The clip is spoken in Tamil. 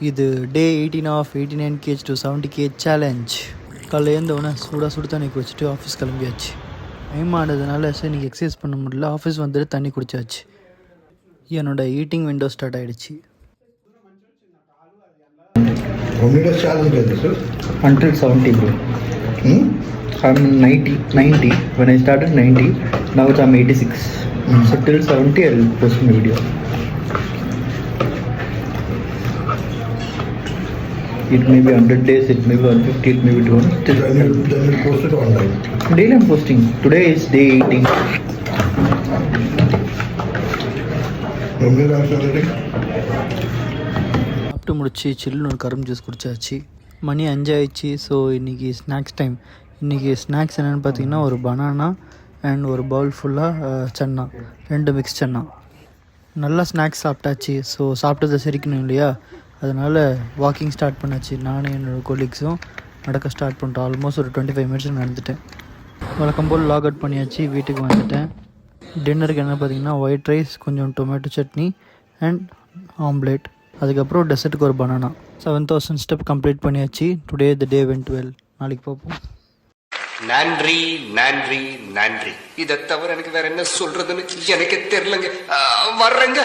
இது day 18 of 89 kg to 70 kg challenge. காலையில் எழுந்தவுடனே சுடு தண்ணி குடிச்சிட்டு ஆஃபீஸ் கிளம்பியாச்சு. டைம் ஆனதுனால சரி இன்றைக்கி எக்ஸசைஸ் பண்ண முடியல. ஆஃபீஸ் வந்துட்டு தண்ணி குடிச்சாச்சு. என்னோட ஈட்டிங் விண்டோ ஸ்டார்ட் ஆகிடுச்சு. Until 70 bro. I'm 90. When I started 90, now I'm 86. So till 70 I'll post my video. It may be 100 days, it may be 150, it may be 200. Then you post it online. Daily I'm posting. Today is day 18. சாப்பிட்டு முடிச்சு சில்லுன்னு ஒரு கரும்பு ஜூஸ் குடிச்சாச்சு. மணி 5 ஆயிடுச்சு. ஸோ இன்றைக்கி ஸ்நாக்ஸ் டைம். இன்றைக்கி ஸ்நாக்ஸ் என்னென்னு பார்த்தீங்கன்னா ஒரு பனானா அண்ட் ஒரு பவுல் ஃபுல்லாக சன்னா, 2 மிக்ஸ் சன்னா. நல்லா ஸ்நாக்ஸ் சாப்பிட்டாச்சு. ஸோ சாப்பிட்டதை செரிக்கணும் இல்லையா, அதனால் வாக்கிங் ஸ்டார்ட் பண்ணாச்சு. நானும் என்னோடய கொலீக்ஸும் நடக்க ஸ்டார்ட் பண்ணிட்டோம். ஆல்மோஸ்ட் ஒரு 25 மினிட்ஸ் நடந்துட்டேன். வழக்கம் போல் லாக் அவுட் பண்ணியாச்சு. வீட்டுக்கு வந்துட்டேன். டின்னருக்கு என்ன பார்த்தீங்கன்னா ஒயிட் ரைஸ், கொஞ்சம் டொமேட்டோ சட்னி அண்ட் ஆம்லேட். அதுக்கப்புறம் டெசர்ட்டுக்கு ஒரு பனானா. 7000 ஸ்டெப் கம்ப்ளீட் பண்ணியாச்சு. Today the day vent well. நாளைக்கு பார்ப்போம். நன்றி நன்றி நன்றி. இதை தவிர எனக்கு வேற என்ன சொல்றதுன்னு எனக்கு தெரியலங்க. வர்றேங்க.